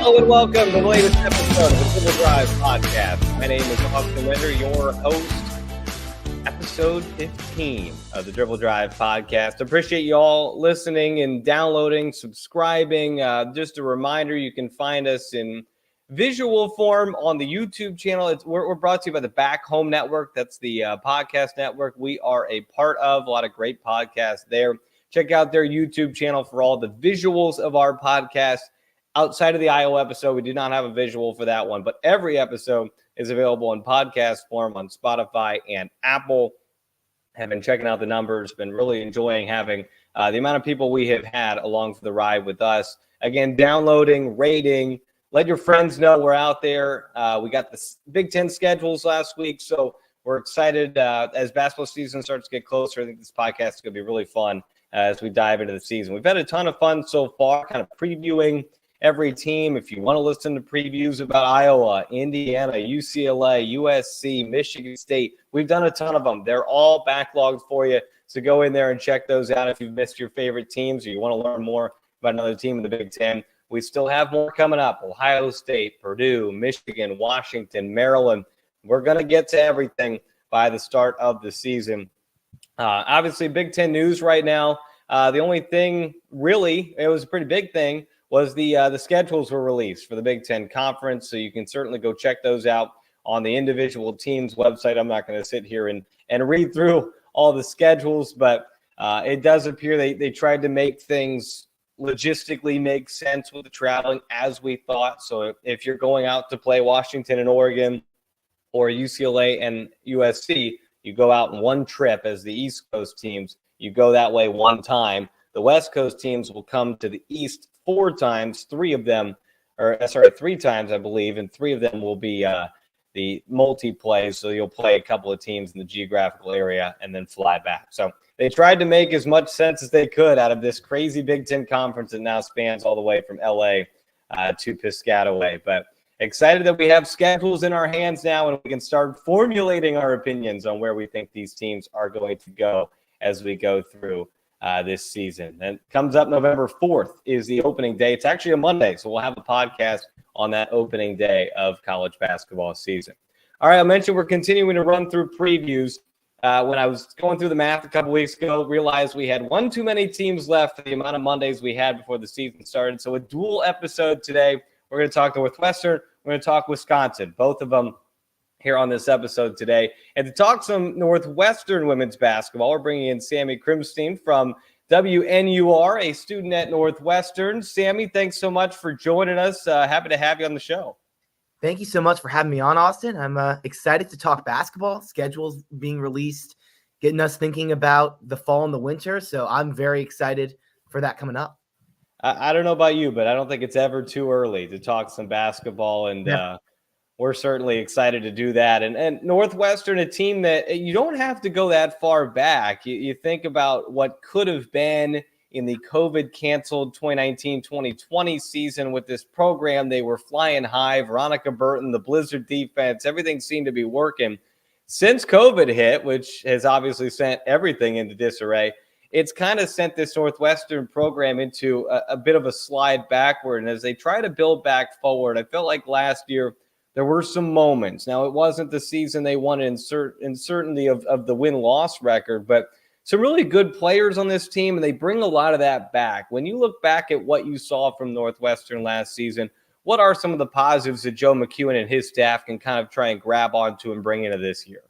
Hello and welcome to the latest episode of the Dribble Drive podcast. My name is Austin Linder, your host. Episode 15 of the Dribble Drive podcast. Appreciate you all listening and downloading, subscribing. Just a reminder, you can find us in visual form on the YouTube channel. We're brought to you by the Back Home Network. That's the podcast network we are a part of. A lot of great podcasts there. Check out their YouTube channel for all the visuals of our podcast. Outside of the Iowa episode, we do not have a visual for that one, but every episode is available in podcast form on Spotify and Apple. Have been checking out the numbers, been really enjoying having the amount of people we have had along for the ride with us. Again, downloading, rating, let your friends know we're out there. We got the Big Ten schedules last week, so we're excited as basketball season starts to get closer. I think this podcast is going to be really fun as we dive into the season. We've had a ton of fun so far, kind of previewing every team. If you want to listen to previews about Iowa, Indiana, UCLA, USC, Michigan State, we've done a ton of them. They're all backlogged for you. So go in there and check those out if you've missed your favorite teams or you want to learn more about another team in the Big Ten. We still have more coming up. Ohio State, Purdue, Michigan, Washington, Maryland. We're going to get to everything by the start of the season. Obviously, Big Ten news right now. The only thing really, it was a pretty big thing, was the schedules were released for the Big Ten Conference, so you can certainly go check those out on the individual teams' website. I'm not going to sit here and read through all the schedules, but it does appear they tried to make things logistically make sense with the traveling as we thought. So if you're going out to play Washington and Oregon or UCLA and USC, you go out in one trip as the East Coast teams. You go that way one time. The West Coast teams will come to the East 4 times, 3 times, I believe, and 3 of them will be the multi-plays. So you'll play a couple of teams in the geographical area and then fly back. So they tried to make as much sense as they could out of this crazy Big Ten conference that now spans all the way from LA to Piscataway. But excited that we have schedules in our hands now and we can start formulating our opinions on where we think these teams are going to go as we go through this season. And comes up November 4th is the opening day. It's actually a Monday, so we'll have a podcast on that opening day of college basketball season. All right, I mentioned we're continuing to run through previews. When I was going through the math a couple weeks ago, realized we had one too many teams left for the amount of Mondays we had before the season started. So a dual episode today. We're going to talk Northwestern. We're going to talk Wisconsin, both of them here on this episode today. And to talk some Northwestern women's basketball, we're bringing in Sammy Krimstein from WNUR, a student at Northwestern. Sammy, thanks so much for joining us. Happy to have you on the show. Thank you so much for having me on, Austin. I'm excited to talk basketball, schedules being released, getting us thinking about the fall and the winter. So I'm very excited for that coming up. I don't know about you, but I don't think it's ever too early to talk some basketball, and we're certainly excited to do that. And Northwestern, a team that you don't have to go that far back. You think about what could have been in the COVID-canceled 2019-2020 season with this program. They were flying high. Veronica Burton, the Blizzard defense, everything seemed to be working. Since COVID hit, which has obviously sent everything into disarray, it's kind of sent this Northwestern program into a bit of a slide backward. And as they try to build back forward, I felt like last year there were some moments. Now, it wasn't the season they won in certainty of the win-loss record, but some really good players on this team, and they bring a lot of that back. When you look back at what you saw from Northwestern last season, what are some of the positives that Joe McEwen and his staff can kind of try and grab onto and bring into this year?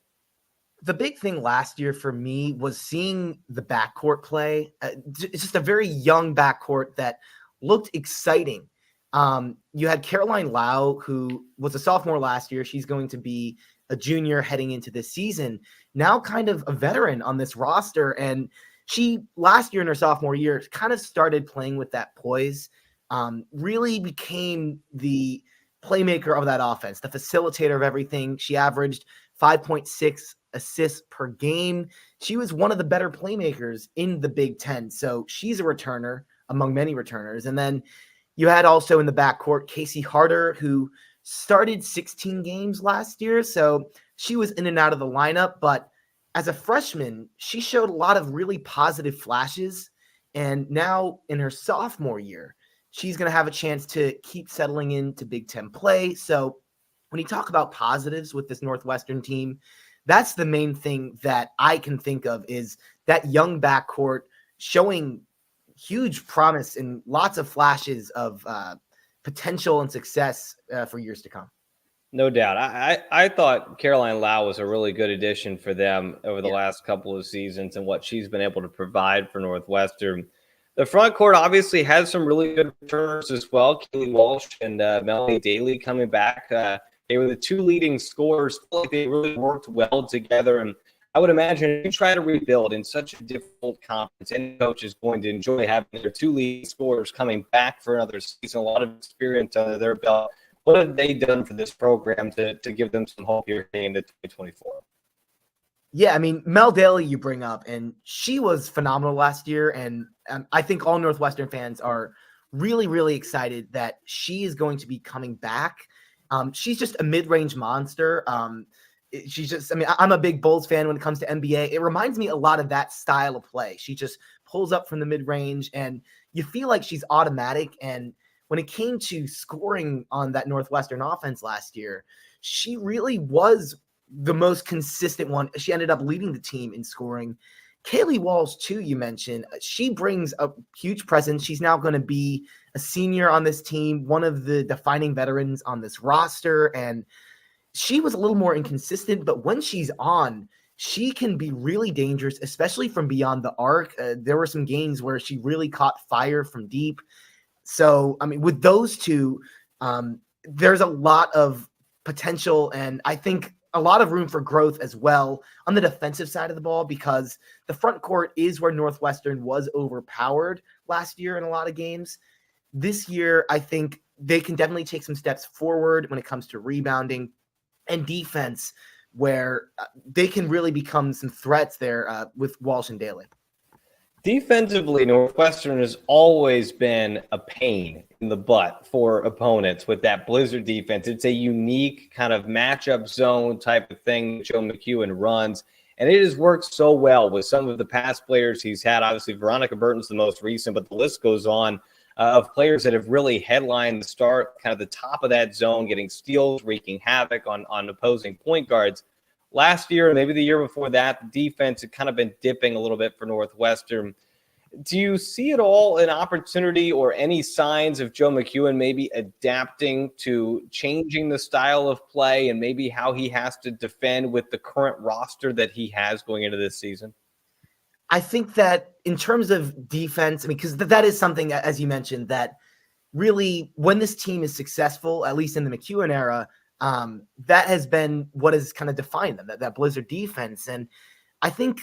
The big thing last year for me was seeing the backcourt play. It's just a very young backcourt that looked exciting. You had Caroline Lau, who was a sophomore last year. She's going to be a junior heading into this season, now kind of a veteran on this roster. And she, last year in her sophomore year, kind of started playing with that poise, really became the playmaker of that offense, the facilitator of everything. She averaged 5.6 assists per game. She was one of the better playmakers in the Big Ten. So she's a returner among many returners. And then you had also in the backcourt Casey Harder, who started 16 games last year. So she was in and out of the lineup. But as a freshman, she showed a lot of really positive flashes. And now in her sophomore year, she's going to have a chance to keep settling into Big Ten play. So when you talk about positives with this Northwestern team, that's the main thing that I can think of, is that young backcourt showing huge promise and lots of flashes of potential and success for years to come. No doubt. I thought Caroline Lau was a really good addition for them over the last couple of seasons and what she's been able to provide for Northwestern. The front court obviously has some really good returners as well. Kaylee Walsh and Melanie Daly coming back. They were the two leading scorers. Like they really worked well together. And I would imagine if you try to rebuild in such a difficult conference, any coach is going to enjoy having their two leading scorers coming back for another season, a lot of experience under their belt. What have they done for this program to give them some hope here into 2024? Yeah, I mean, Mel Daly you bring up, and she was phenomenal last year. And I think all Northwestern fans are really, really excited that she is going to be coming back. She's just a mid-range monster. She's just, I mean, I'm a big Bulls fan when it comes to NBA. It reminds me a lot of that style of play. She just pulls up from the mid-range, and you feel like she's automatic. And when it came to scoring on that Northwestern offense last year, she really was the most consistent one. She ended up leading the team in scoring. Kaylee Walsh, too, you mentioned, she brings a huge presence. She's now going to be a senior on this team, one of the defining veterans on this roster. And she was a little more inconsistent, but when she's on, she can be really dangerous, especially from beyond the arc. There were some games where she really caught fire from deep. So, I mean, with those two, there's a lot of potential, and I think a lot of room for growth as well on the defensive side of the ball, because the front court is where Northwestern was overpowered last year in a lot of games. This year, I think they can definitely take some steps forward when it comes to rebounding and defense, where they can really become some threats there with Walsh and Daly. Defensively, Northwestern has always been a pain in the butt for opponents with that Blizzard defense. It's a unique kind of matchup zone type of thing that Joe McEwen runs, and it has worked so well with some of the past players he's had. Obviously, Veronica Burton's the most recent, but the list goes on of players that have really headlined the start, kind of the top of that zone, getting steals, wreaking havoc on opposing point guards. Last year, maybe the year before that, the defense had kind of been dipping a little bit for Northwestern. Do you see at all an opportunity or any signs of Joe McEwen maybe adapting to changing the style of play and maybe how he has to defend with the current roster that he has going into this season? I think that in terms of defense, I mean, because that is something, as you mentioned, that really when this team is successful, at least in the McEwen era, that has been what has kind of defined them, that Blizzard defense. And I think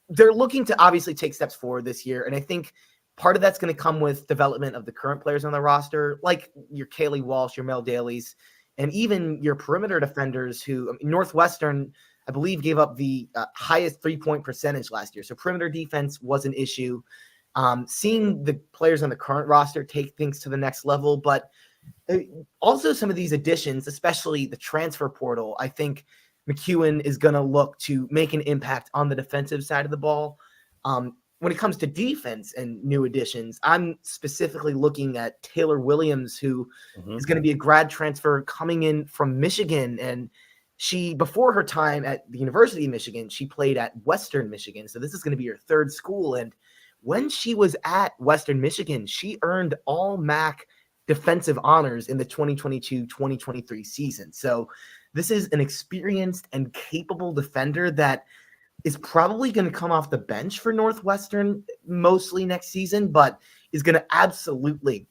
they're looking to obviously take steps forward this year. And I think part of that's going to come with development of the current players on the roster, like your Kaylee Walsh, your Mel Daly's, and even your perimeter defenders who, I mean, Northwestern, I believe, gave up the highest 3-point percentage last year. So perimeter defense was an issue. Seeing the players on the current roster take things to the next level, but also some of these additions, especially the transfer portal, I think McEwen is going to look to make an impact on the defensive side of the ball. When it comes to defense and new additions, I'm specifically looking at Serah Williams, who is going to be a grad transfer coming in from Michigan. And she, before her time at the University of Michigan, she played at Western Michigan. So this is going to be her third school. And when she was at Western Michigan, she earned all MAC defensive honors in the 2022-2023 season. So this is an experienced and capable defender that is probably going to come off the bench for Northwestern mostly next season, but is going to absolutely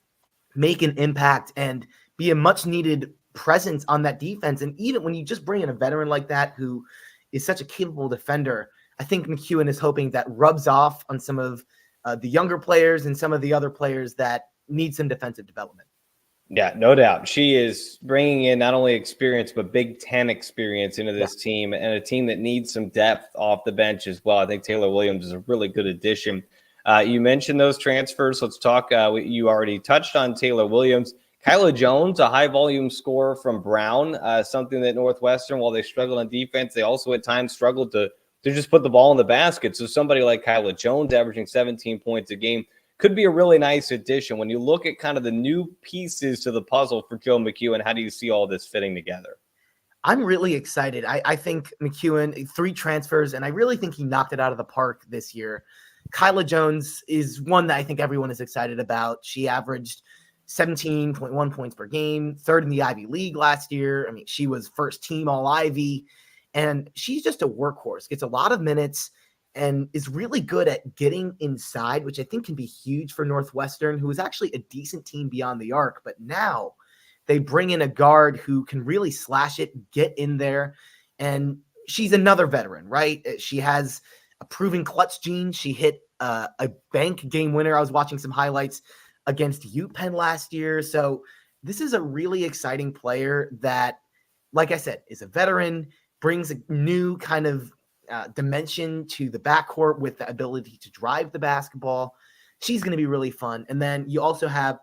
make an impact and be a much needed presence on that defense. And even when you just bring in a veteran like that, who is such a capable defender, I think McEwen is hoping that rubs off on some of the younger players and some of the other players that need some defensive development. Yeah, no doubt. She is bringing in not only experience, but Big Ten experience into this team, and a team that needs some depth off the bench as well. I think Serah Williams is a really good addition. You mentioned those transfers. Let's talk. You already touched on Serah Williams. Kyla Jones, a high-volume scorer from Brown, something that Northwestern, while they struggled on defense, they also at times struggled to just put the ball in the basket. So somebody like Kyla Jones averaging 17 points a game could be a really nice addition. When you look at kind of the new pieces to the puzzle for Joe McEwen, how do you see all this fitting together? I'm really excited. I think McEwen, 3 transfers, and I really think he knocked it out of the park this year. Kyla Jones is one that I think everyone is excited about. She averaged 17.1 points per game, 3rd in the Ivy League last year. I mean, she was first team All Ivy, and she's just a workhorse, gets a lot of minutes, and is really good at getting inside, which I think can be huge for Northwestern, who is actually a decent team beyond the arc. But now they bring in a guard who can really slash it, get in there, and she's another veteran, right? She has a proven clutch gene. She hit a bank game winner. I was watching some highlights against UPenn last year. So this is a really exciting player that, like I said, is a veteran, brings a new kind of dimension to the backcourt with the ability to drive the basketball. She's going to be really fun. And then you also have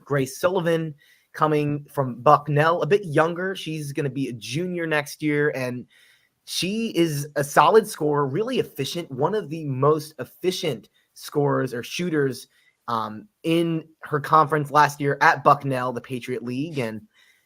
Grace Sullivan coming from Bucknell, a bit younger. She's going to be a junior next year, and she is a solid scorer, really efficient, one of the most efficient scorers or shooters in her conference last year at Bucknell, the Patriot League. And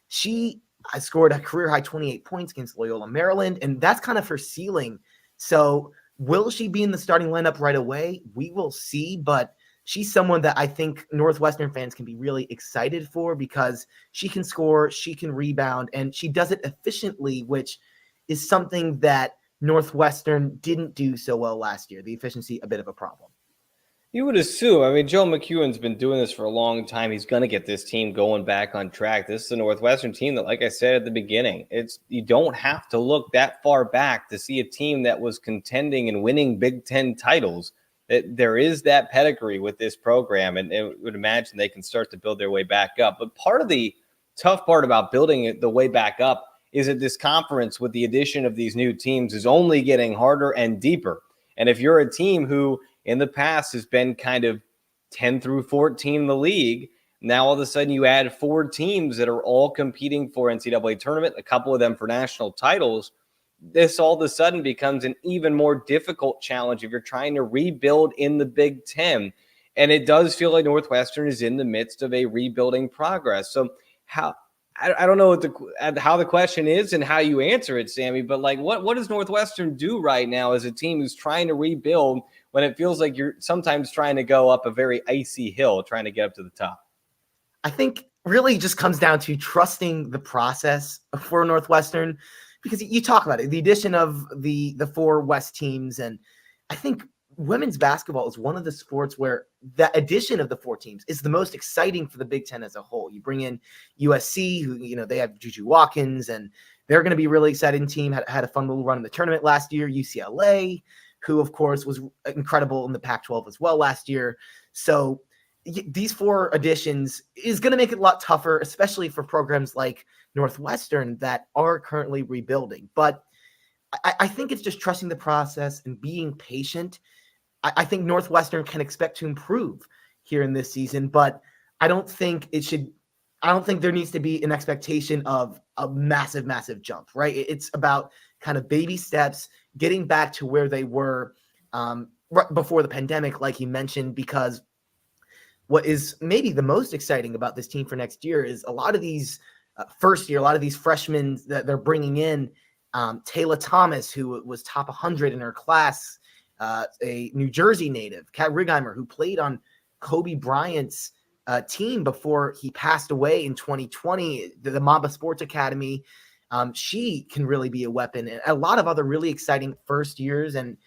she scored a career-high 28 points against Loyola Maryland, and that's kind of her ceiling. So will she be in the starting lineup right away? We will see, but she's someone that I think Northwestern fans can be really excited for because she can score, she can rebound, and she does it efficiently, which is something that Northwestern didn't do so well last year. The efficiency, a bit of a problem. You would assume. I mean, Joe McEwen's been doing this for a long time. He's going to get this team going back on track. This is a Northwestern team that, like I said at the beginning, you don't have to look that far back to see a team that was contending and winning Big Ten titles. There is that pedigree with this program, and I would imagine they can start to build their way back up. But part of the tough part about building it the way back up is that this conference, with the addition of these new teams, is only getting harder and deeper. And if you're a team who in the past has been kind of 10 through 14 in the league, now all of a sudden you add 4 teams that are all competing for NCAA tournament, a couple of them for national titles. This all of a sudden becomes an even more difficult challenge if you're trying to rebuild in the Big Ten. And it does feel like Northwestern is in the midst of a rebuilding progress. So I don't know how the question is and how you answer it, Sammy, but like what does Northwestern do right now as a team who's trying to rebuild when it feels like you're sometimes trying to go up a very icy hill, trying to get up to the top? I think really just comes down to trusting the process for Northwestern, because you talk about it, the addition of the 4 West teams. And I think women's basketball is one of the sports where the addition of the 4 teams is the most exciting for the Big Ten as a whole. You bring in USC, who, they have Juju Watkins, and they're going to be a really exciting team, had a fun little run in the tournament last year. UCLA, who of course was incredible in the Pac-12 as well last year. So these 4 additions is going to make it a lot tougher, especially for programs like Northwestern that are currently rebuilding. But I think it's just trusting the process and being patient. I think Northwestern can expect to improve here in this season, but I don't think there needs to be an expectation of a massive, massive jump, right? It's about kind of baby steps, getting back to where they were right before the pandemic, like you mentioned, because what is maybe the most exciting about this team for next year is a lot of these a lot of these freshmen that they're bringing in, Taylor Thomas, who was top 100 in her class, a New Jersey native, Kat Righeimer, who played on Kobe Bryant's team before he passed away in 2020, the Mamba Sports Academy. She can really be a weapon, and a lot of other really exciting first years. And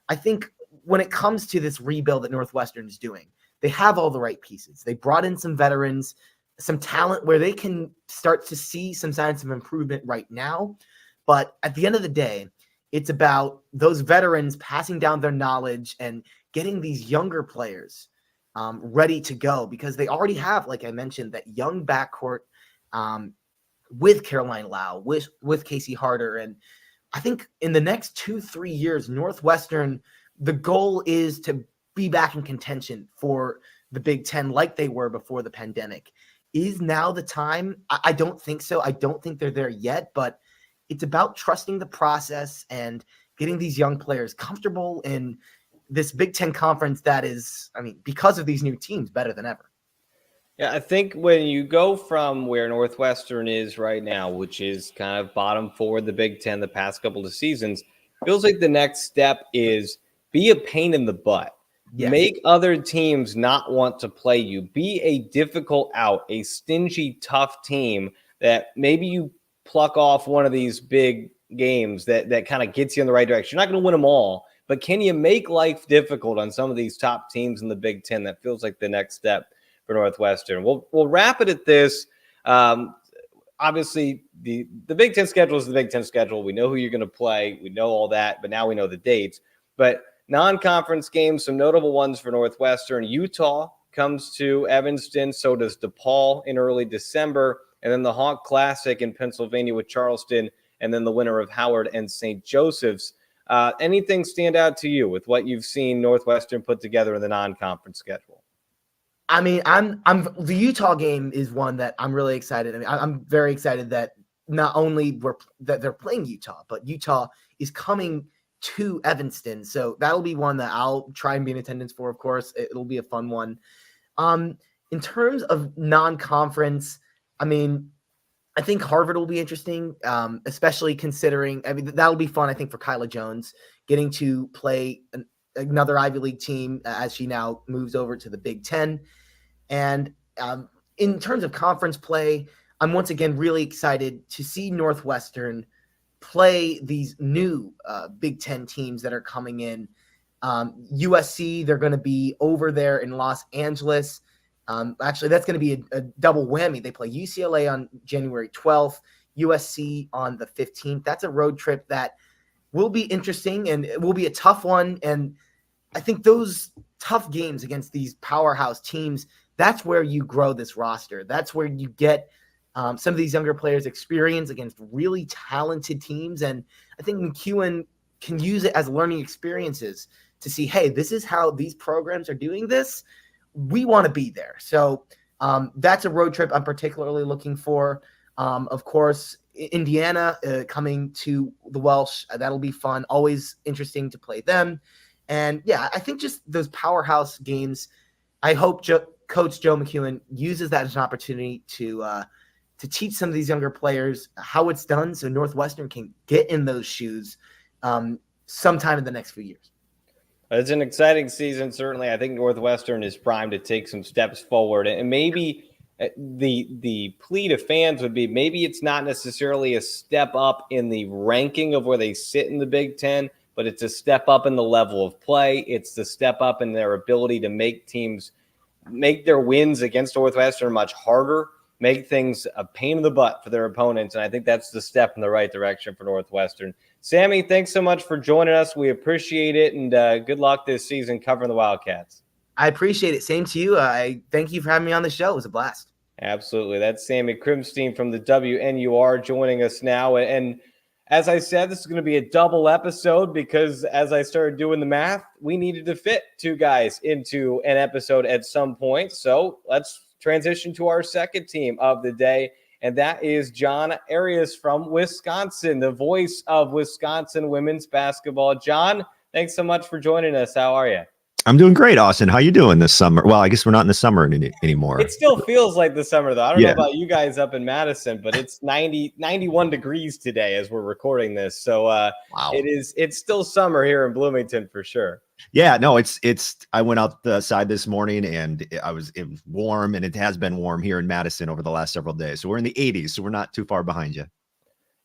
I think when it comes to this rebuild that Northwestern is doing, they have all the right pieces. They brought in some veterans, some talent where they can start to see some signs of improvement right now. But at the end of the day, it's about those veterans passing down their knowledge and getting these younger players ready to go, because they already have, like I mentioned, that young backcourt with Caroline Lau, with Casey Harder. And I think in the next 2-3 years, Northwestern, the goal is to be back in contention for the Big Ten like they were before the pandemic. Is now the time? I don't think so. I don't think they're there yet, but it's about trusting the process and getting these young players comfortable in this Big Ten conference that is, I mean, because of these new teams, better than ever. Yeah, I think when you go from where Northwestern is right now, which is kind of bottom four in the Big Ten the past couple of seasons, feels like the next step is be a pain in the butt. Yes. Make other teams not want to play you. Be a difficult out, a stingy, tough team that maybe you pluck off one of these big games that kind of gets you in the right direction. You're not going to win them all, but can you make life difficult on some of these top teams in the Big Ten? That feels like the next step for Northwestern. We'll wrap it at this. Obviously, the Big Ten schedule is the Big Ten schedule. We know who you're going to play. We know all that, but now we know the dates. But non-conference games, some notable ones for Northwestern. Utah comes to Evanston. So does DePaul in early December. And then the Hawk Classic in Pennsylvania with Charleston. And then the winner of Howard and St. Joseph's. Anything stand out to you with what you've seen Northwestern put together in the non-conference schedule? I mean, the Utah game is one that I'm really excited. I mean, I'm very excited that not only that they're playing Utah, but Utah is coming to Evanston. So that'll be one that I'll try and be in attendance for, of course. It'll be a fun one. In terms of non-conference, I mean, I think Harvard will be interesting, especially considering, I mean, that'll be fun, I think, for Kyla Jones, getting to play another Ivy League team as she now moves over to the Big Ten. And in terms of conference play, I'm once again really excited to see Northwestern play these new Big Ten teams that are coming in. USC, they're going to be over there in Los Angeles. Actually, that's going to be a double whammy. They play UCLA on January 12th, USC on the 15th. That's a road trip that will be interesting and it will be a tough one. And I think those tough games against these powerhouse teams, that's where you grow this roster. That's where you get some of these younger players experience against really talented teams. And I think McEwen can use it as learning experiences to see, hey, this is how these programs are doing this. We want to be there. So that's a road trip I'm particularly looking for. Of course, Indiana coming to the Welsh, that'll be fun. Always interesting to play them. And yeah, I think just those powerhouse games, I hope Coach Joe McEwen uses that as an opportunity to teach some of these younger players how it's done so Northwestern can get in those shoes sometime in the next few years. It's an exciting season, certainly. I think Northwestern is primed to take some steps forward. And maybe the plea to fans would be maybe it's not necessarily a step up in the ranking of where they sit in the Big Ten, but it's a step up in the level of play. It's the step up in their ability to make teams make their wins against Northwestern much harder, make things a pain in the butt for their opponents. And I think that's the step in the right direction for Northwestern. Sammy, thanks so much for joining us. We appreciate it. And good luck this season covering the Wildcats. I appreciate it. Same to you. I thank you for having me on the show. It was a blast. Absolutely. That's Sammy Krimstein from the WNUR joining us now. And as I said, this is going to be a double episode because as I started doing the math, we needed to fit two guys into an episode at some point. So let's transition to our second team of the day, and that is Jon Arias from Wisconsin, the voice of Wisconsin women's basketball. Jon, thanks so much for joining us. How are you? I'm doing great, Austin. How you doing this summer? Well, I guess we're not in the summer anymore. It still feels like the summer, though. I don't know about you guys up in Madison, but it's 91 degrees today as we're recording this. So wow. It's still summer here in Bloomington for sure. Yeah, no, it's I went outside this morning and it was warm, and it has been warm here in Madison over the last several days. So we're in the 80s, so we're not too far behind you.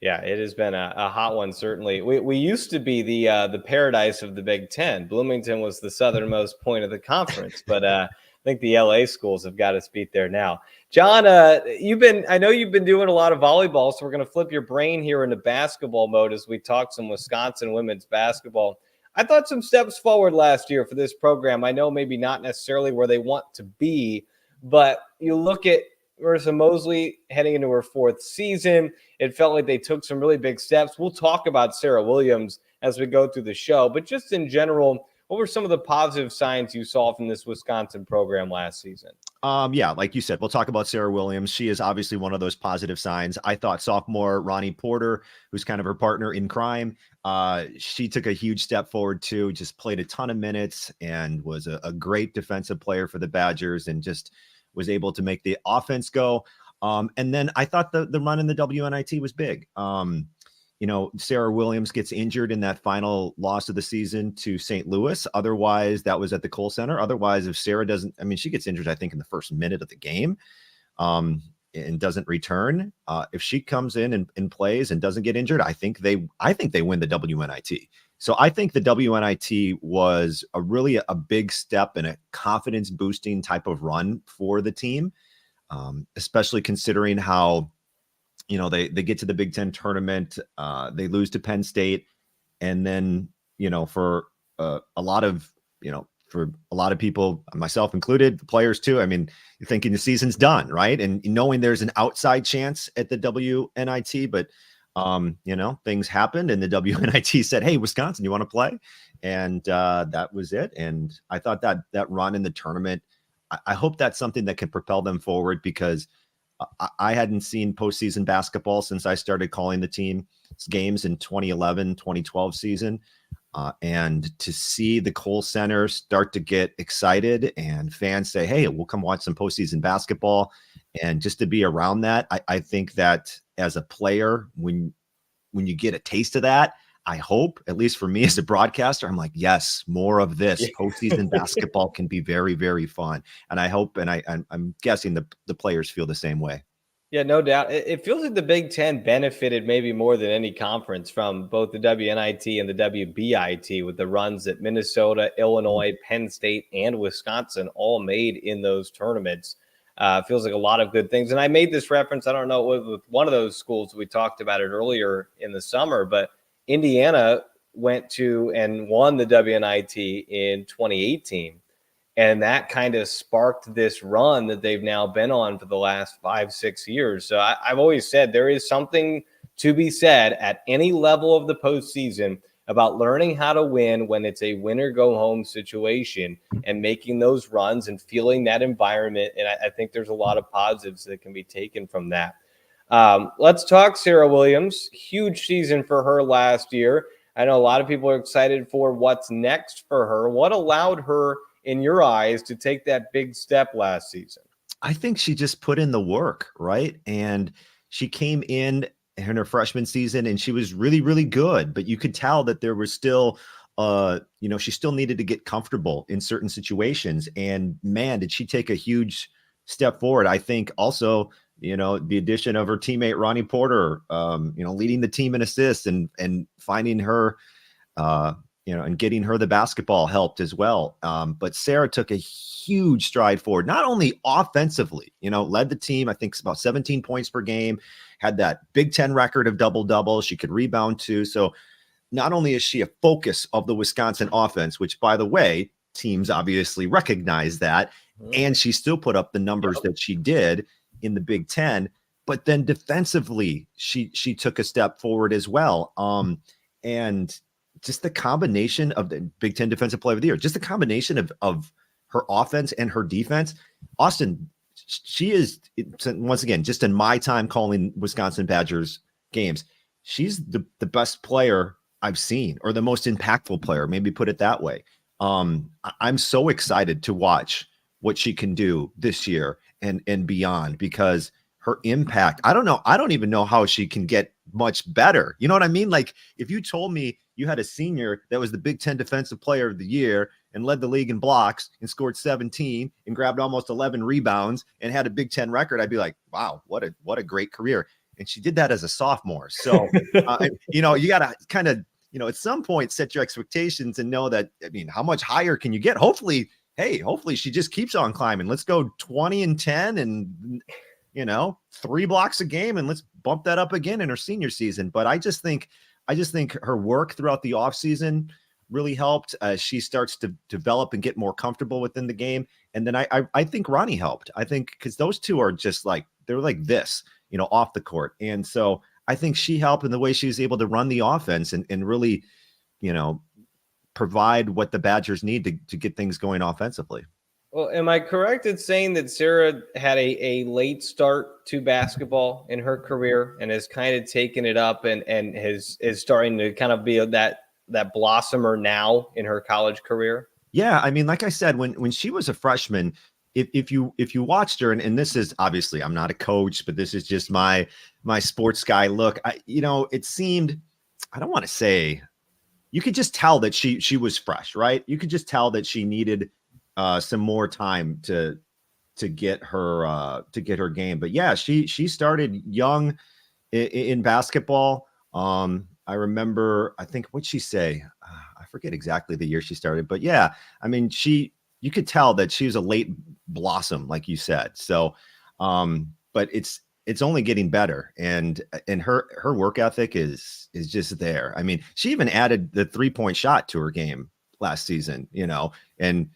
Yeah, it has been a hot one, certainly. We used to be the paradise of the Big Ten. Bloomington was the southernmost point of the conference, but I think the LA schools have got us beat there now. Jon, I know you've been doing a lot of volleyball, so we're going to flip your brain here into basketball mode as we talk some Wisconsin women's basketball. I thought some steps forward last year for this program. I know maybe not necessarily where they want to be, but you look at Marissa Mosley heading into her fourth season. It felt like they took some really big steps. We'll talk about Serah Williams as we go through the show, but just in general, what what were some of the positive signs you saw from this Wisconsin program last season? Yeah, like you said, we'll talk about Serah Williams. She is obviously one of those positive signs. I thought sophomore Ronnie Porter, who's kind of her partner in crime, she took a huge step forward too, just played a ton of minutes and was a great defensive player for the Badgers and just was able to make the offense go. And then I thought the run in the WNIT was big. Serah Williams gets injured in that final loss of the season to St. Louis. Otherwise, that was at the Kohl Center. Otherwise, if Serah doesn't, she gets injured, I think, in the first minute of the game and doesn't return. If she comes in and plays and doesn't get injured, I think they win the WNIT. So I think the WNIT was a big step and a confidence boosting type of run for the team, especially considering how they get to the Big Ten tournament, they lose to Penn State. And then, for a lot of people, myself included, the players too, you're thinking the season's done, right? And knowing there's an outside chance at the WNIT, but, things happened and the WNIT said, hey, Wisconsin, you want to play? And that was it. And I thought that run in the tournament, I hope that's something that can propel them forward because I hadn't seen postseason basketball since I started calling the team's games in 2011, 2012 season. And to see the Kohl Center start to get excited and fans say, hey, we'll come watch some postseason basketball. And just to be around that, I think that as a player, when you get a taste of that, I hope, at least for me as a broadcaster, I'm like, yes, more of this. Yeah. Postseason basketball can be very, very fun. And I hope, and I'm guessing the players feel the same way. Yeah, no doubt. It feels like the Big Ten benefited maybe more than any conference from both the WNIT and the WBIT with the runs that Minnesota, Illinois, Penn State, and Wisconsin all made in those tournaments. Feels like a lot of good things. And I made this reference, I don't know, with one of those schools, we talked about it earlier in the summer, but Indiana went to and won the WNIT in 2018. And that kind of sparked this run that they've now been on for the last 5-6 years. So I've always said there is something to be said at any level of the postseason about learning how to win when it's a win or go home situation and making those runs and feeling that environment. And I think there's a lot of positives that can be taken from that. Let's talk Serah Williams. Huge season for her last year. I know a lot of people are excited for what's next for her. What allowed her, in your eyes, to take that big step last season? I think she just put in the work, right? And she came in her freshman season and she was really, really good, but you could tell that there was still, she still needed to get comfortable in certain situations. And man, did she take a huge step forward. I think also, the addition of her teammate, Ronnie Porter, leading the team in assists and finding her, and getting her the basketball helped as well. But Serah took a huge stride forward, not only offensively, led the team, I think about 17 points per game, had that Big Ten record of double-double. She could rebound too. So not only is she a focus of the Wisconsin offense, which by the way, teams obviously recognize that, and she still put up the numbers that she did in the Big Ten, but then defensively, she took a step forward as well. And just the combination of the Big Ten Defensive Player of the Year, just the combination of her offense and her defense. Austin, she is, once again, just in my time calling Wisconsin Badgers games, she's the best player I've seen, or the most impactful player, maybe put it that way. I'm so excited to watch what she can do this year and beyond, because her impact, I don't even know how she can get much better. You know what I mean? Like if you told me you had a senior that was the Big Ten Defensive Player of the Year and led the league in blocks and scored 17 and grabbed almost 11 rebounds and had a Big Ten record, I'd be like, wow, what a great career. And she did that as a sophomore. So, you got to kind of, at some point set your expectations and know that, how much higher can you get? Hopefully she just keeps on climbing. Let's go 20-10 and, 3 blocks a game, and let's bump that up again in her senior season. But I just think her work throughout the offseason really helped as she starts to develop and get more comfortable within the game. And then I think Ronnie helped. I think because those two are just like, they're like this, off the court. And so I think she helped in the way she was able to run the offense and really, provide what the Badgers need to get things going offensively. Well, am I correct in saying that Serah had a late start to basketball in her career and has kind of taken it up and is starting to kind of be that blossomer now in her college career? Yeah, I mean, like I said, when she was a freshman, if you watched her, and this is obviously, I'm not a coach, but this is just my sports guy look. It seemed, I don't want to say, you could just tell that she was fresh, right? You could just tell that she needed some more time to get her game. But yeah, she started young in basketball. I remember, I think, what'd she say? I forget exactly the year she started, but yeah, I mean, you could tell that she was a late blossom, like you said. So, but it's only getting better, and her work ethic is just there. I mean, she even added the 3-point shot to her game last season, and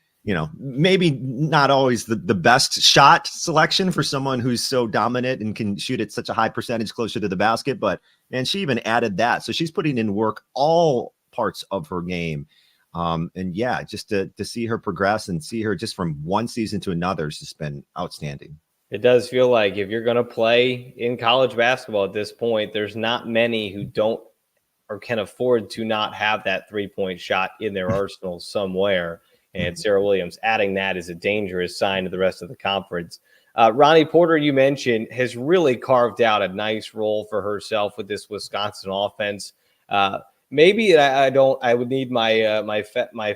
maybe not always the best shot selection for someone who's so dominant and can shoot at such a high percentage closer to the basket, but she even added that. So she's putting in work all parts of her game. And yeah, just to see her progress and see her just from one season to another has just been outstanding. It does feel like if you're going to play in college basketball at this point, there's not many who don't or can afford to not have that 3-point shot in their arsenal somewhere. And Serah Williams adding that is a dangerous sign to the rest of the conference. Ronnie Porter, you mentioned, has really carved out a nice role for herself with this Wisconsin offense. Maybe I would need my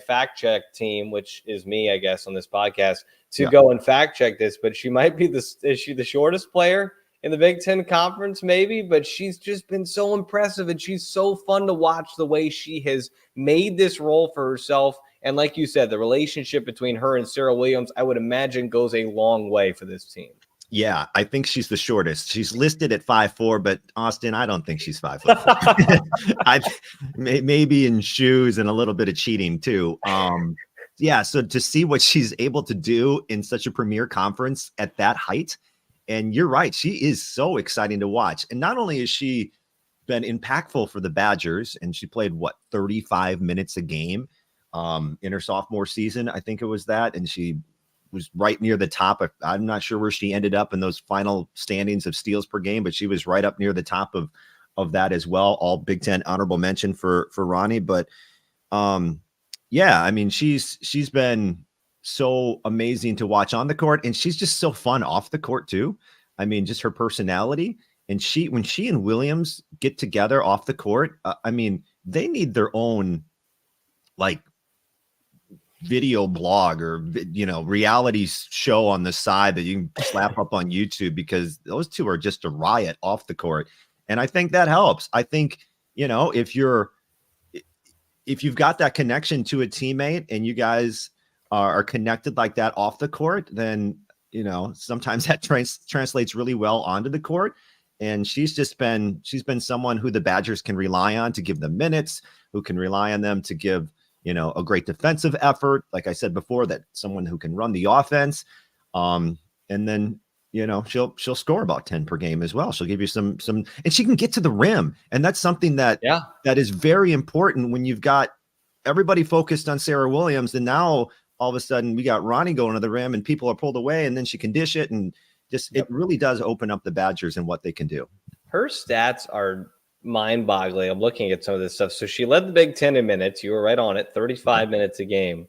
fact check team, which is me, I guess, on this podcast, to go and fact check this. But she might be is she the shortest player in the Big Ten Conference? Maybe, but she's just been so impressive, and she's so fun to watch the way she has made this role for herself. And like you said, the relationship between her and Serah Williams, I would imagine, goes a long way for this team. Yeah, I think she's the shortest. She's listed at 5'4", but Austin, I don't think she's 5'4". Maybe in shoes and a little bit of cheating too. Yeah, so to see what she's able to do in such a premier conference at that height, and you're right, she is so exciting to watch. And not only has she been impactful for the Badgers, and she played 35 minutes a game in her sophomore season, I think it was that, and she was right near the top. I'm not sure where she ended up in those final standings of steals per game, but she was right up near the top of that as well. All Big Ten honorable mention for Ronnie. But yeah, I mean, she's been so amazing to watch on the court, and she's just so fun off the court too. I mean, just her personality, and when she and Williams get together off the court, I mean, they need their own video blog or reality show on the side that you can slap up on YouTube, because those two are just a riot off the court. And I think that helps. I think, if you've got that connection to a teammate and you guys are connected like that off the court, then, sometimes that translates really well onto the court. And she's been someone who the Badgers can rely on to give them minutes, who can rely on them to give, a great defensive effort. Like I said before, that someone who can run the offense. And then, she'll score about 10 per game as well. She'll give you some, and she can get to the rim. And that's something that is very important when you've got everybody focused on Serah Williams. And now all of a sudden we got Ronnie going to the rim and people are pulled away, and then she can dish it. And just, it really does open up the Badgers and what they can do. Her stats are mind-boggling. I'm looking at some of this stuff. So she led the Big Ten in minutes. You were right on it, 35 minutes a game.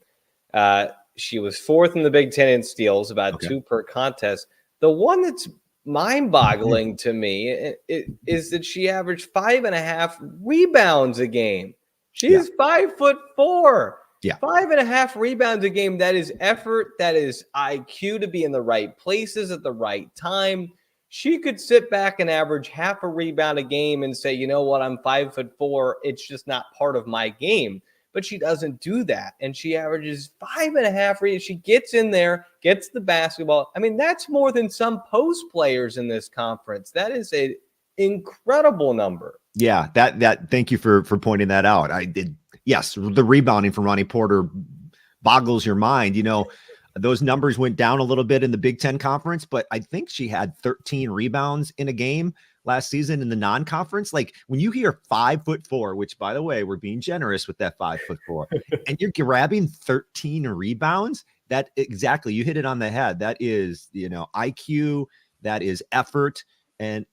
She was fourth in the Big Ten in steals, about 2 per contest. The one that's mind-boggling to me is that she averaged 5.5 rebounds a game. She is 5'4". Yeah. 5.5 rebounds a game. That is effort. That is IQ to be in the right places at the right time. She could sit back and average half a rebound a game and say, you know what, I'm 5'4". It's just not part of my game. But she doesn't do that. And she averages 5.5 rebounds. She gets in there, gets the basketball. I mean, that's more than some post players in this conference. That is an incredible number. Yeah, that thank you for pointing that out. I did. Yes, the rebounding from Ronnie Porter boggles your mind. Those numbers went down a little bit in the Big Ten Conference, but I think she had 13 rebounds in a game, last season in the non-conference. Like when you hear 5'4", which by the way, we're being generous with that 5'4", and you're grabbing 13 rebounds, that exactly, you hit it on the head. That is, IQ, that is effort. And,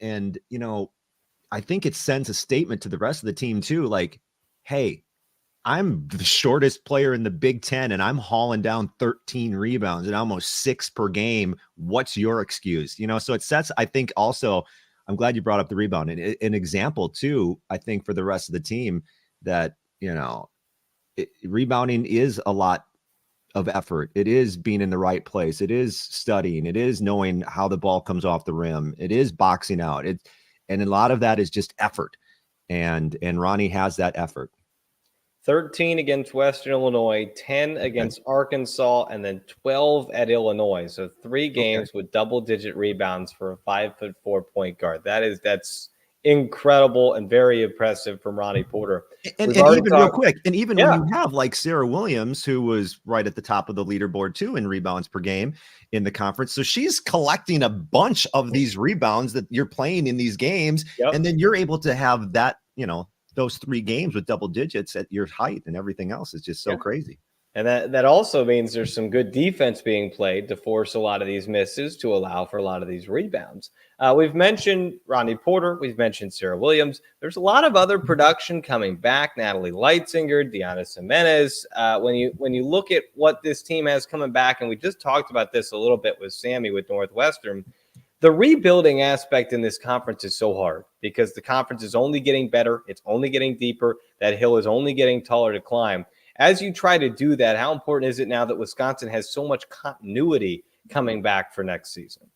I think it sends a statement to the rest of the team too. Like, hey, I'm the shortest player in the Big Ten and I'm hauling down 13 rebounds and almost 6 per game. What's your excuse? So it sets, I think also, I'm glad you brought up the rebound, and an example too, I think, for the rest of the team that, rebounding is a lot of effort. It is being in the right place. It is studying. It is knowing how the ball comes off the rim. It is boxing out. And a lot of that is just effort. And Ronnie has that effort. 13 against Western Illinois, 10 against Arkansas, and then 12 at Illinois. So 3 games with double-digit rebounds for a 5'4" point guard. That's incredible and very impressive from Ronnie Porter. And even real quick, and even when you have like Serah Williams, who was right at the top of the leaderboard too in rebounds per game in the conference. So she's collecting a bunch of these rebounds that you're playing in these games. And then you're able to have that, those 3 games with double digits at your height, and everything else is just so crazy. And that also means there's some good defense being played to force a lot of these misses to allow for a lot of these rebounds. We've mentioned Ronnie Porter. We've mentioned Serah Williams. There's a lot of other production coming back. Natalie Leitzinger, Deanna Jimenez. When you look at what this team has coming back, and we just talked about this a little bit with Sammy with Northwestern, the rebuilding aspect in this conference is so hard because the conference is only getting better. It's only getting deeper. That hill is only getting taller to climb. As you try to do that, how important is it now that Wisconsin has so much continuity coming back for next season?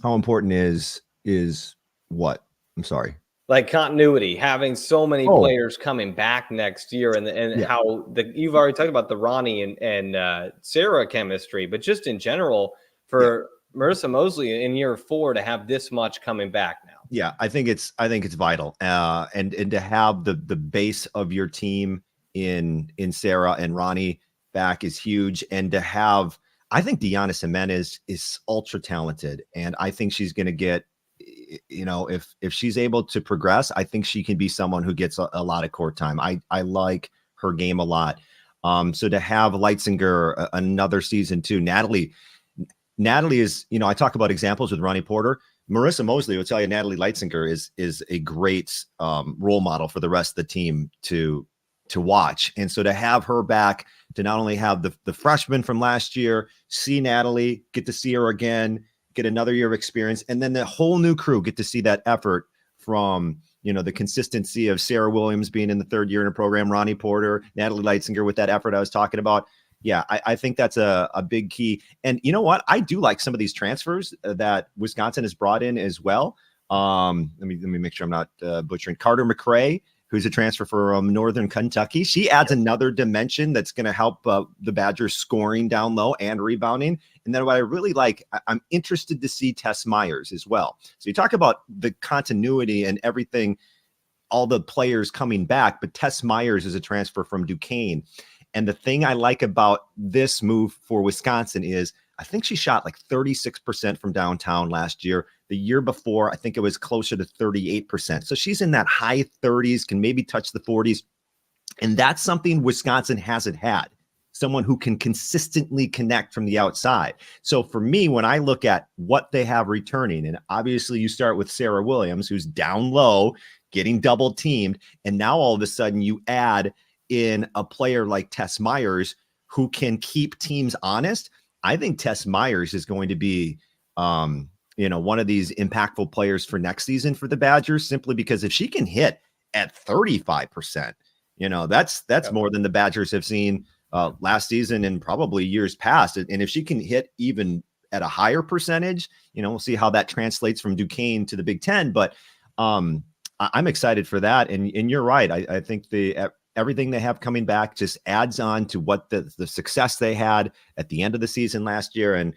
How important is what? I'm sorry. Like continuity, having so many players coming back next year, and how you've already talked about the Ronnie and Serah chemistry, but just in general for Marissa Mosley in year 4 to have this much coming back now. Yeah, I think it's vital, and to have the base of your team in Serah and Ronnie back is huge, and to have, I think Deanna Jimenez is ultra talented, and I think she's going to get, if she's able to progress, I think she can be someone who gets a lot of court time. I like her game a lot. So to have Leitzinger another season too, Natalie is, I talk about examples with Ronnie Porter. Marissa Mosley will tell you Natalie Leitzinger is a great role model for the rest of the team to watch. And so to have her back, to not only have the freshman from last year, see Natalie, get to see her again, get another year of experience, and then the whole new crew get to see that effort from, the consistency of Serah Williams being in the 3rd year in a program, Ronnie Porter, Natalie Leitzinger with that effort I was talking about. Yeah, I think that's a big key. And you know what? I do like some of these transfers that Wisconsin has brought in as well. Let me make sure I'm not butchering. Carter McRae, who's a transfer from Northern Kentucky. She adds another dimension that's going to help the Badgers scoring down low and rebounding. And then what I really like, I'm interested to see Tess Myers as well. So you talk about the continuity and everything, all the players coming back, but Tess Myers is a transfer from Duquesne. And the thing I like about this move for Wisconsin is I think she shot like 36% from downtown last year. The year before, I think it was closer to 38%. So she's in that high 30s, can maybe touch the 40s. And that's something Wisconsin hasn't had, someone who can consistently connect from the outside. So for me, when I look at what they have returning, and obviously you start with Serah Williams, who's down low, getting double teamed. And now all of a sudden you add in a player like Tess Myers, who can keep teams honest. I think Tess Myers is going to be, one of these impactful players for next season for the Badgers, simply because if she can hit at 35%, that's more than the Badgers have seen last season and probably years past. And if she can hit even at a higher percentage, we'll see how that translates from Duquesne to the Big Ten. But I'm excited for that. And you're right. I think everything they have coming back just adds on to what the success they had at the end of the season last year. And,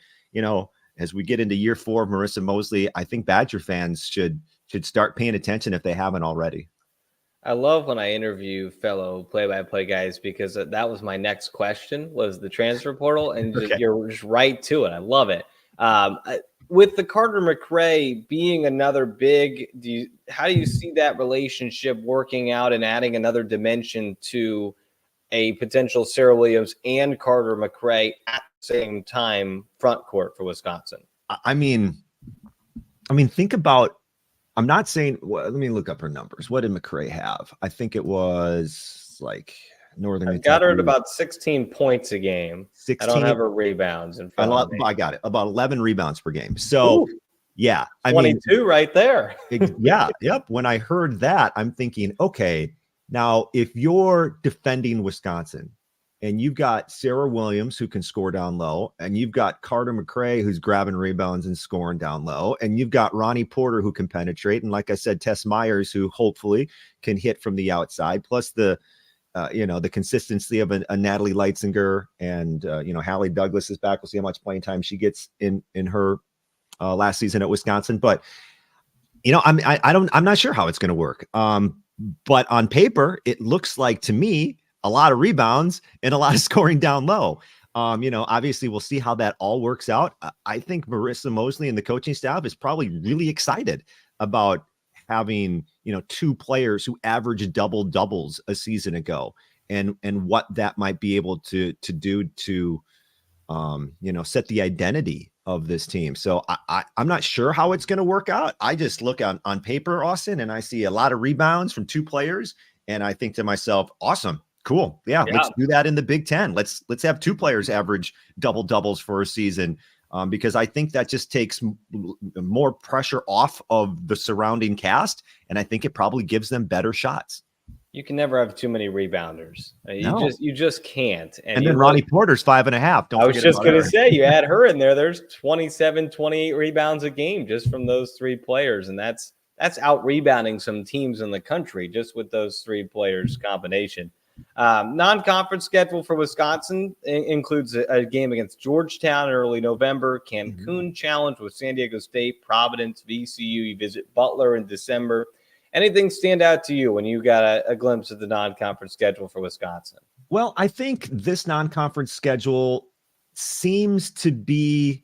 as we get into year 4 of Marissa Mosley, I think Badger fans should start paying attention if they haven't already. I love when I interview fellow play-by-play guys, because that was my next question, was the transfer portal, and you're just right to it. I love it. with the Carter McRae being another big, how do you see that relationship working out and adding another dimension to a potential Serah Williams and Carter McRae at the same time front court for Wisconsin? I mean, think about, I'm not saying, well, let me look up her numbers. What did McRae have? I think it was like Northern. I've got her at about 16 points a game. 16. I don't have her rebounds in front of me. I got it. About 11 rebounds per game. So, yeah. 22 right there. Yeah. Yep. When I heard that, I'm thinking, okay, now if you're defending Wisconsin and you've got Serah Williams who can score down low, and you've got Carter McRae who's grabbing rebounds and scoring down low, and you've got Ronnie Porter who can penetrate, and like I said, Tess Myers who hopefully can hit from the outside, plus the the consistency of a Natalie Leitzinger, and Hallie Douglas is back. We'll see how much playing time she gets in her last season at Wisconsin. But I'm not sure how it's going to work. But on paper, it looks like to me a lot of rebounds and a lot of scoring down low. Obviously we'll see how that all works out. I think Marissa Mosley and the coaching staff is probably really excited about having, two players who averaged double doubles a season ago, and what that might be able to do to, set the identity of this team. So I'm not sure how it's going to work out. I just look on paper, Austin, and I see a lot of rebounds from two players. And I think to myself, awesome, cool. Yeah. Let's do that in the Big Ten. Let's have two players average double doubles for a season. Because I think that just takes more pressure off of the surrounding cast. And I think it probably gives them better shots. You can never have too many rebounders. You just can't. And then Ronnie Porter's 5.5. I was just going to say, you add her in there, there's 27, 28 rebounds a game just from those three players. And that's out rebounding some teams in the country just with those three players combination. Non-conference schedule for Wisconsin includes a game against Georgetown in early November, Cancun Challenge with San Diego State, Providence, VCU. You visit Butler in December. Anything stand out to you when you got a glimpse of the non-conference schedule for Wisconsin? Well, I think this non-conference schedule seems to be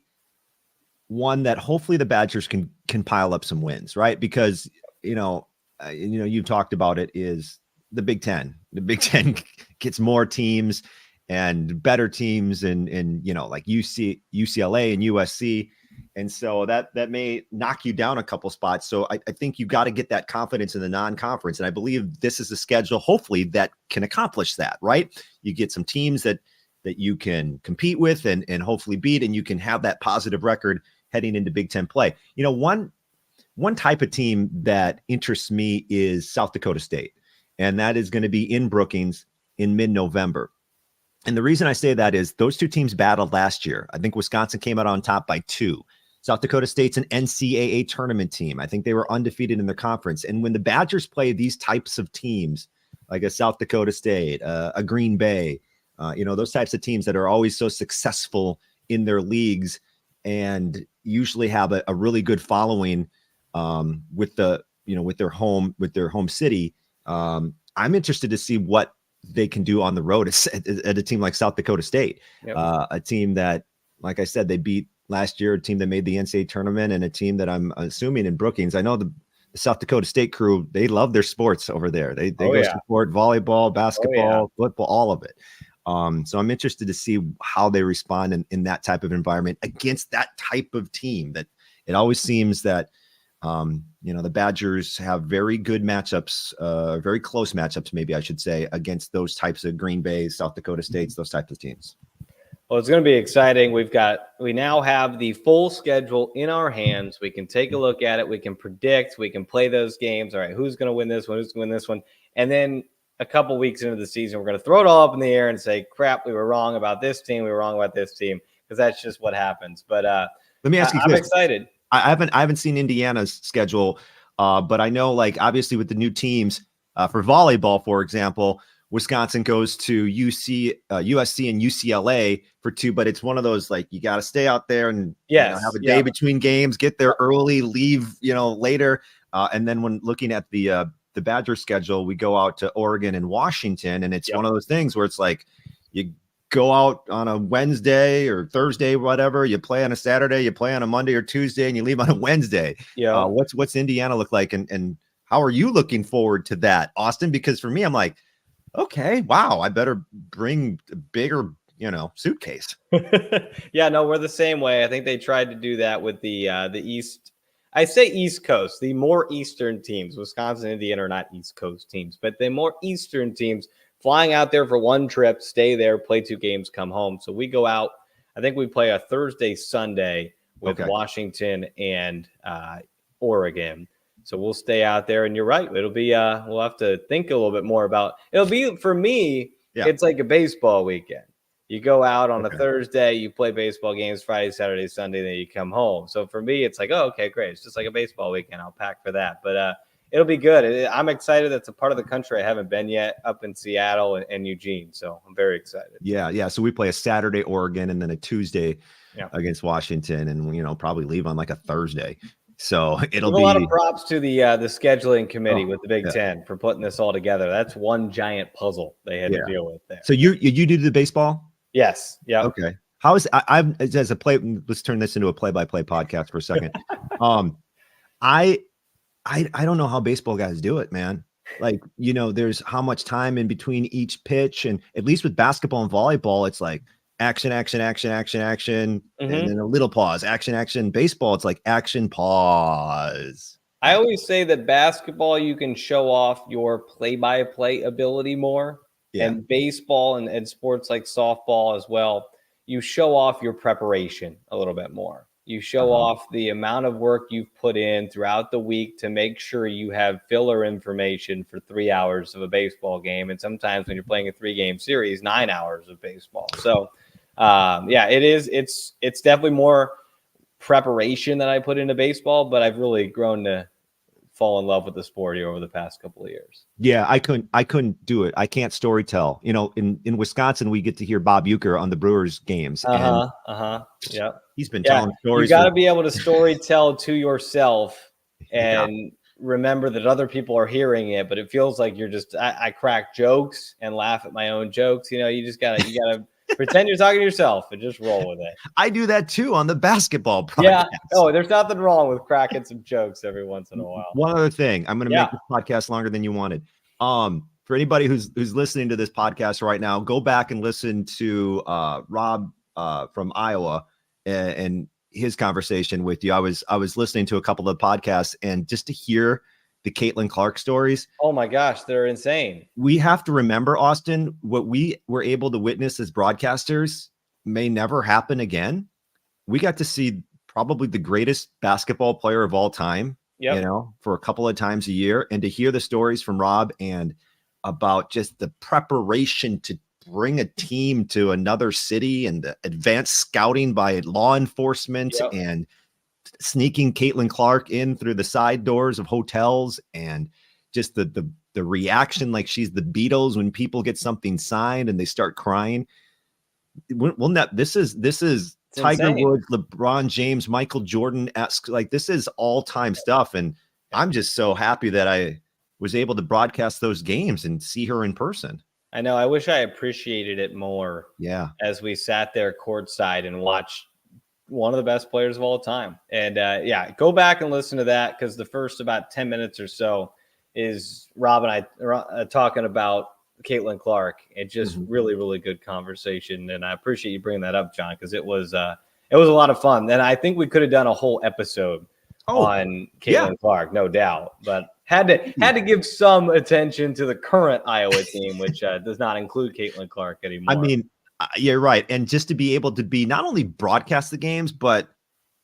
one that hopefully the Badgers can pile up some wins, right? Because, you've talked about it, is the Big Ten. The Big Ten gets more teams and better teams and like UCLA and USC. And so that may knock you down a couple spots. So I think you got to get that confidence in the non-conference. And I believe this is a schedule, hopefully, that can accomplish that, right? You get some teams that you can compete with and hopefully beat, and you can have that positive record heading into Big Ten play. One type of team that interests me is South Dakota State. And that is going to be in Brookings in mid-November. And the reason I say that is those two teams battled last year. I think Wisconsin came out on top by 2. South Dakota State's an NCAA tournament team. I think they were undefeated in their conference. And when the Badgers play these types of teams, like a South Dakota State, a Green Bay, those types of teams that are always so successful in their leagues and usually have a really good following with their home city. I'm interested to see what they can do on the road at a team like South Dakota State, a team that, like I said, they beat last year, a team that made the NCAA tournament, and a team that I'm assuming in Brookings. I know the South Dakota State crew, they love their sports over there. They go support volleyball, basketball, football, all of it. So I'm interested to see how they respond in that type of environment against that type of team. That it always seems that the Badgers have very good matchups, very close matchups, maybe I should say, against those types of Green Bay, South Dakota States, those types of teams. Well, it's going to be exciting. We now have the full schedule in our hands. We can take a look at it. We can predict. We can play those games. All right, who's going to win this one? Who's going to win this one? And then a couple weeks into the season, we're going to throw it all up in the air and say, crap, we were wrong about this team. We were wrong about this team, because that's just what happens. But let me ask you I'm this. excited. I haven't seen Indiana's schedule, but I know, like, obviously with the new teams for volleyball, for example, Wisconsin goes to USC and UCLA for 2, but it's one of those, like, you got to stay out there and have a day between games, get there early, leave later, and then when looking at the Badger schedule, we go out to Oregon and Washington, and it's one of those things where it's like you go out on a Wednesday or Thursday, whatever. You play on a Saturday, you play on a Monday or Tuesday, and you leave on a Wednesday. Yeah. What's Indiana look like? And how are you looking forward to that, Austin? Because for me, I'm like, okay, wow, I better bring a bigger, suitcase. Yeah, no, we're the same way. I think they tried to do that with the East. I say East Coast, the more Eastern teams. Wisconsin, Indiana are not East Coast teams, but the more Eastern teams flying out there for one trip, stay there, play 2 games, come home. So we go out. I think we play a Thursday, Sunday with Washington and Oregon. So we'll stay out there, and you're right. It'll be we'll have to think a little bit more about. It'll be for me. Yeah. It's like a baseball weekend. You go out on a Thursday, you play baseball games Friday, Saturday, Sunday, then you come home. So for me, it's like, oh, okay, great. It's just like a baseball weekend. I'll pack for that. But it'll be good. I'm excited. That's a part of the country I haven't been yet, up in Seattle and Eugene. So I'm very excited. Yeah. So we play a Saturday, Oregon, and then a Tuesday against Washington, and probably leave on like a Thursday. So it'll be a lot of props to the scheduling committee with the Big Ten for putting this all together. That's one giant puzzle they had to deal with there. So you do the baseball? Yes. Yeah. Okay. How is I'm as a play? Let's turn this into a play-by-play podcast for a second. I don't know how baseball guys do it, man. Like, there's how much time in between each pitch, and at least with basketball and volleyball, it's like action, action, action, action, action, and then a little pause. Action, action. Baseball, it's like action, pause. I always say that basketball, you can show off your play-by-play ability more. Yeah. And baseball and sports like softball as well, you show off your preparation a little bit more. You show off the amount of work you've put in throughout the week to make sure you have filler information for 3 hours of a baseball game. And sometimes when you're playing a 3-game series, 9 hours of baseball. So, it's definitely more preparation that I put into baseball, but I've really grown to fall in love with the sport here over the past couple of years. Yeah, I couldn't do it. I can't story tell. In Wisconsin, we get to hear Bob Uecker on the Brewers games. Yeah. He's been telling stories. You got to be able to story tell to yourself and remember that other people are hearing it, but it feels like you're just, I crack jokes and laugh at my own jokes. You just gotta, pretend you're talking to yourself and just roll with it. I do that too on the basketball podcast. Yeah. Oh, there's nothing wrong with cracking some jokes every once in a while. One other thing, I'm going to make this podcast longer than you wanted. For anybody who's listening to this podcast right now, go back and listen to Rob from Iowa and his conversation with you. I was listening to a couple of podcasts, and just to hear the Caitlin Clark stories. Oh my gosh, they're insane. We have to remember, Austin, what we were able to witness as broadcasters may never happen again. We got to see probably the greatest basketball player of all time, for a couple of times a year, and to hear the stories from Rob and about just the preparation to bring a team to another city and the advanced scouting by law enforcement and sneaking Caitlin Clark in through the side doors of hotels, and just the reaction like she's the Beatles when people get something signed and they start crying. This is Tiger Woods, LeBron James, Michael Jordan-esque. Like, this is all-time stuff, and I'm just so happy that I was able to broadcast those games and see her in person. I know. I wish I appreciated it more. Yeah. As we sat there courtside and watched one of the best players of all time. And go back and listen to that, because the first about 10 minutes or so is Rob and I talking about Caitlin Clark. It's just really, really good conversation. And I appreciate you bringing that up, John, because it was a lot of fun. And I think we could have done a whole episode on Caitlin Clark, no doubt, but had to give some attention to the current Iowa team, which does not include Caitlin Clark anymore. I mean, you're right. And just to be able to be not only broadcast the games, but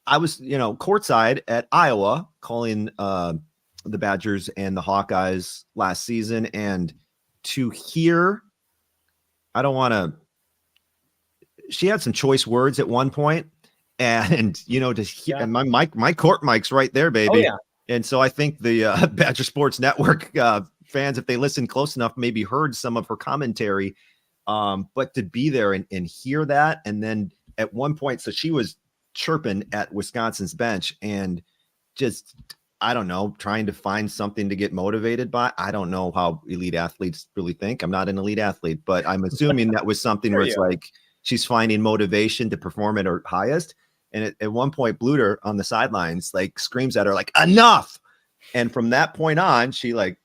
I was, courtside at Iowa calling the Badgers and the Hawkeyes last season, and to hear, she had some choice words at one point, and, to hear, and my court mic's right there, baby. Oh, yeah. And so I think the Badger Sports Network fans, if they listened close enough, maybe heard some of her commentary. But to be there and hear that, and then at one point, so she was chirping at Wisconsin's bench, and just I don't know, trying to find something to get motivated by. I don't know how elite athletes really think. I'm not an elite athlete, but I'm assuming that was something where it's like she's finding motivation to perform at her highest. And at one point, Bluter on the sidelines like screams at her like, enough. And from that point on, she like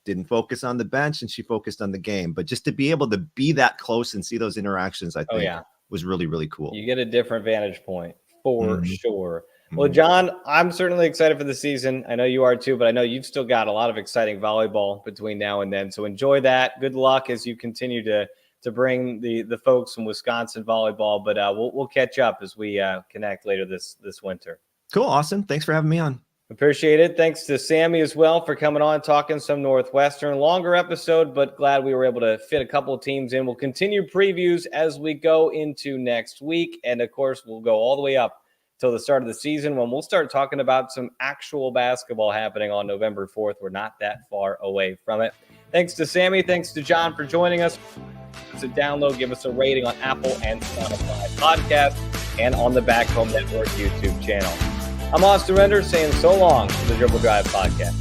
didn't focus on the bench and she focused on the game. But just to be able to be that close and see those interactions, I think was really, really cool. You get a different vantage point for sure. Well, John, I'm certainly excited for the season. I know you are too, but I know you've still got a lot of exciting volleyball between now and then. So enjoy that. Good luck as you continue to bring the folks from Wisconsin volleyball. But we'll catch up as we connect later this winter. Cool. Awesome. Thanks for having me on. Appreciate it. Thanks to Sammy as well for coming on, talking some Northwestern. Longer episode, but glad we were able to fit a couple of teams in. We'll continue previews as we go into next week. And, of course, we'll go all the way up till the start of the season when we'll start talking about some actual basketball happening on November 4th. We're not that far away from it. Thanks to Sammy. Thanks to John for joining us. Give us a download. Give us a rating on Apple and Spotify podcast and on the Back Home Network YouTube channel. I'm Austin Render saying so long to the Dribble Drive podcast.